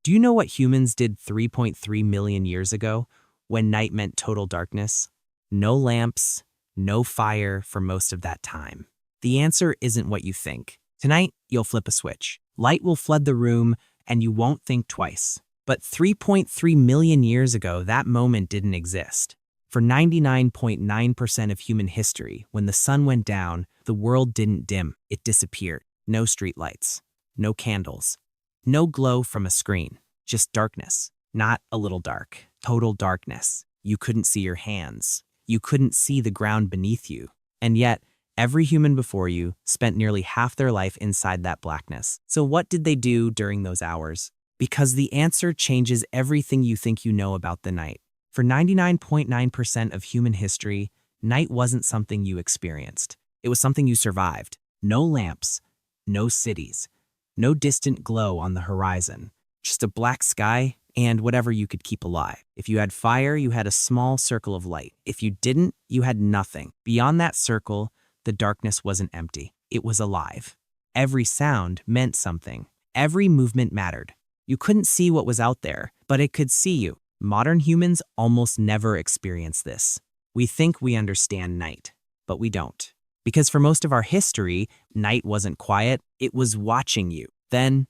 Do you know what humans did 3.3 million years ago when night meant total darkness? No lamps, no fire for most of that time. The answer isn't what you think. Tonight, you'll flip a switch. Light will flood the room, and you won't think twice. But 3.3 million years ago, that moment didn't exist. For 99.9% of human history, when the sun went down, the world didn't dim. It disappeared. No streetlights, no candles, no glow from a screen, just darkness. Not a little dark, total darkness. You couldn't see your hands. You couldn't see the ground beneath you. And yet, every human before you spent nearly half their life inside that blackness. So what did they do during those hours? Because the answer changes everything you think you know about the night. For 99.9% of human history, night wasn't something you experienced. It was something you survived. No lamps, no cities, no distant glow on the horizon, just a black sky and whatever you could keep alive. If you had fire, you had a small circle of light. If you didn't, you had nothing. Beyond that circle, the darkness wasn't empty. It was alive. Every sound meant something. Every movement mattered. You couldn't see what was out there, but it could see you. Modern humans almost never experience this. We think we understand night, but we don't. Because for most of our history, night wasn't quiet, it was watching you. Then,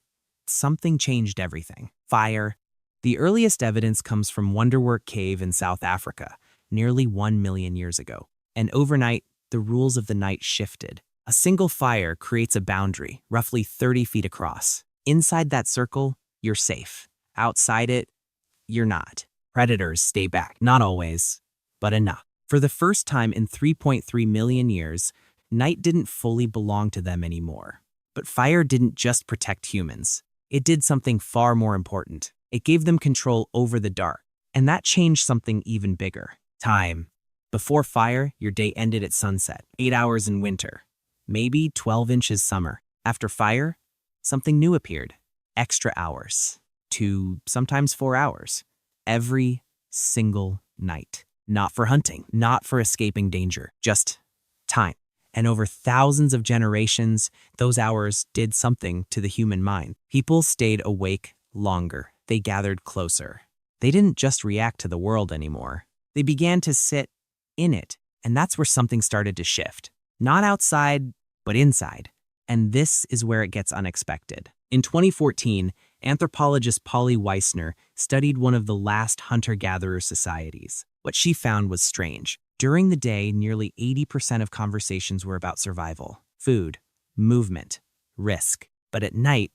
something changed everything. Fire. The earliest evidence comes from Wonderwork Cave in South Africa, nearly 1 million years ago. And overnight, the rules of the night shifted. A single fire creates a boundary, roughly 30 feet across. Inside that circle, you're safe. Outside it, you're not. Predators stay back, not always, but enough. For the first time in 3.3 million years, night didn't fully belong to them anymore. But fire didn't just protect humans. It did something far more important. It gave them control over the dark. And that changed something even bigger. Time. Before fire, your day ended at sunset, 8 hours in winter, maybe 12 inches summer. After fire, something new appeared. Extra hours. 2, sometimes 4 hours. Every single night. Not for hunting, not for escaping danger, just time. And over thousands of generations, those hours did something to the human mind. People stayed awake longer. They gathered closer. They didn't just react to the world anymore. They began to sit in it. And that's where something started to shift. Not outside, but inside. And this is where it gets unexpected. In 2014, anthropologist Polly Weissner studied one of the last hunter-gatherer societies. What she found was strange. During the day, nearly 80% of conversations were about survival, food, movement, risk. But at night,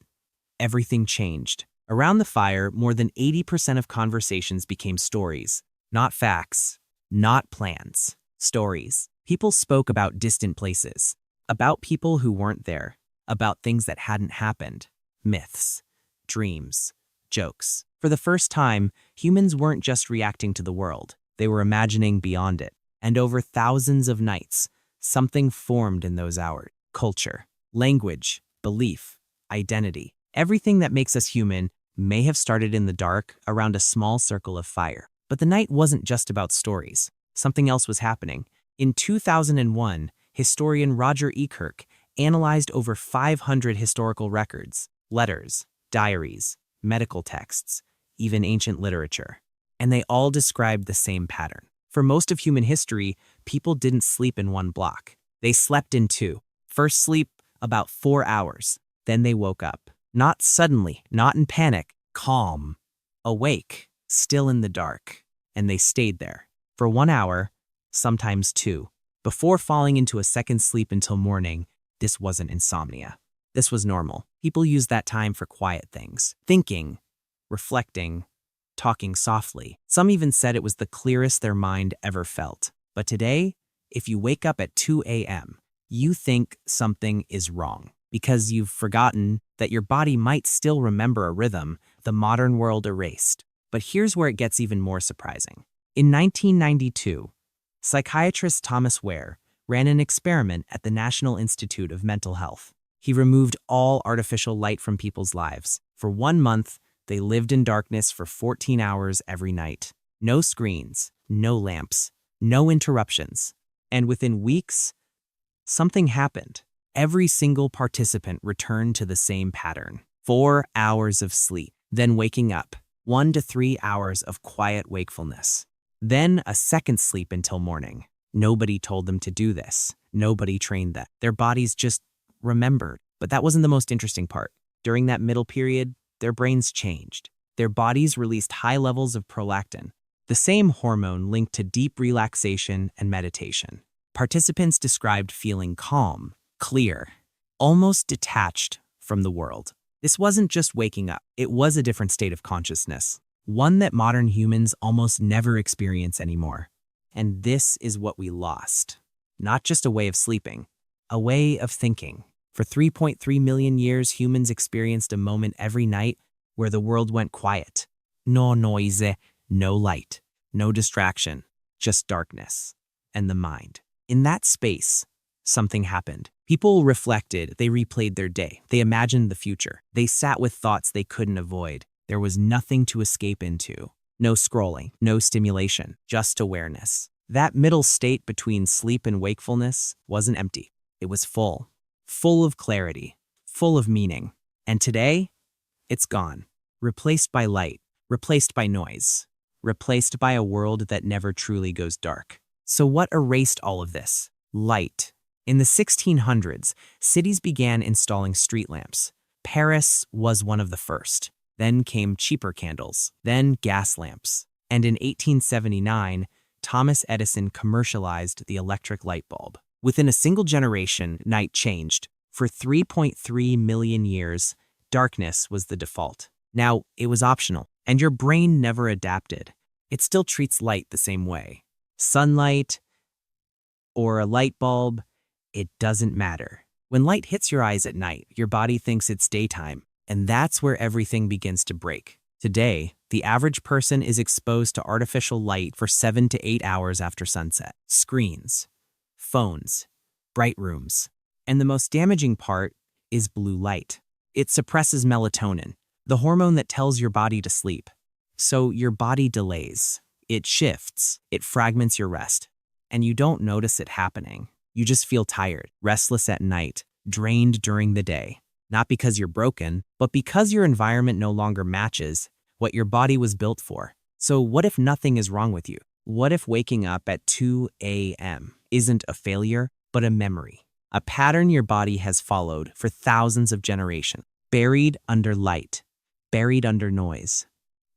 everything changed. Around the fire, more than 80% of conversations became stories. Not facts, not plans. Stories. People spoke about distant places, about people who weren't there, about things that hadn't happened. Myths, dreams, jokes. For the first time, humans weren't just reacting to the world. They were imagining beyond it. And over thousands of nights, something formed in those hours. Culture, language, belief, identity. Everything that makes us human may have started in the dark around a small circle of fire. But the night wasn't just about stories. Something else was happening. In 2001, historian Roger E. Kirk analyzed over 500 historical records, letters, diaries, medical texts, even ancient literature. And they all described the same pattern. For most of human history, people didn't sleep in one block. They slept in two. First sleep, about 4 hours. Then they woke up. Not suddenly, not in panic, calm, awake, still in the dark. And they stayed there for 1 hour, sometimes 2, before falling into a second sleep until morning. This wasn't insomnia. This was normal. People used that time for quiet things, thinking, reflecting, talking softly. Some even said it was the clearest their mind ever felt. But today, if you wake up at 2 a.m., you think something is wrong because you've forgotten that your body might still remember a rhythm the modern world erased. But here's where it gets even more surprising. In 1992, psychiatrist Thomas Ware ran an experiment at the National Institute of Mental Health. He removed all artificial light from people's lives. For 1 month, they lived in darkness for 14 hours every night. No screens, no lamps, no interruptions. And within weeks, something happened. Every single participant returned to the same pattern. 4 hours of sleep, then waking up, 1 to 3 hours of quiet wakefulness. Then a second sleep until morning. Nobody told them to do this. Nobody trained them. Their bodies just remembered. But that wasn't the most interesting part. During that middle period, their brains changed. Their bodies released high levels of prolactin, the same hormone linked to deep relaxation and meditation. Participants described feeling calm, clear, almost detached from the world. This wasn't just waking up. It was a different state of consciousness, one that modern humans almost never experience anymore. And this is what we lost. Not just a way of sleeping, a way of thinking. For 3.3 million years, humans experienced a moment every night where the world went quiet. No noise, no light, no distraction, just darkness and the mind. In that space, something happened. People reflected, they replayed their day, they imagined the future. They sat with thoughts they couldn't avoid. There was nothing to escape into. No scrolling, no stimulation, just awareness. That middle state between sleep and wakefulness wasn't empty. It was full of clarity, full of meaning. And today, it's gone. Replaced by light, replaced by noise, replaced by a world that never truly goes dark. So what erased all of this? Light. In the 1600s, cities began installing street lamps. Paris was one of the first. Then came cheaper candles, then gas lamps. And in 1879, Thomas Edison commercialized the electric light bulb. Within a single generation, night changed. For 3.3 million years, darkness was the default. Now, it was optional, and your brain never adapted. It still treats light the same way. Sunlight or a light bulb, it doesn't matter. When light hits your eyes at night, your body thinks it's daytime, and that's where everything begins to break. Today, the average person is exposed to artificial light for 7 to 8 hours after sunset. Screens, phones, bright rooms. And the most damaging part is blue light. It suppresses melatonin, the hormone that tells your body to sleep. So your body delays, it shifts, it fragments your rest, and you don't notice it happening. You just feel tired, restless at night, drained during the day. Not because you're broken, but because your environment no longer matches what your body was built for. So what if nothing is wrong with you? What if waking up at 2 a.m. isn't a failure, but a memory? A pattern your body has followed for thousands of generations, buried under light, buried under noise.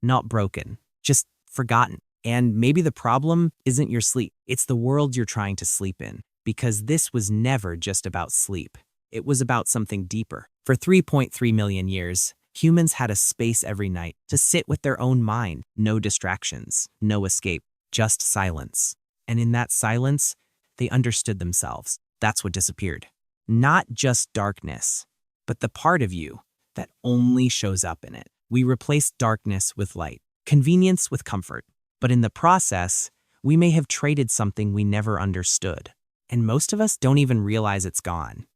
Not broken, just forgotten. And maybe the problem isn't your sleep, it's the world you're trying to sleep in. Because this was never just about sleep. It was about something deeper. For 3.3 million years, humans had a space every night to sit with their own mind. No distractions, no escape, just silence. And in that silence, they understood themselves. That's what disappeared. Not just darkness, but the part of you that only shows up in it. We replaced darkness with light, convenience with comfort. But in the process, we may have traded something we never understood. And most of us don't even realize it's gone.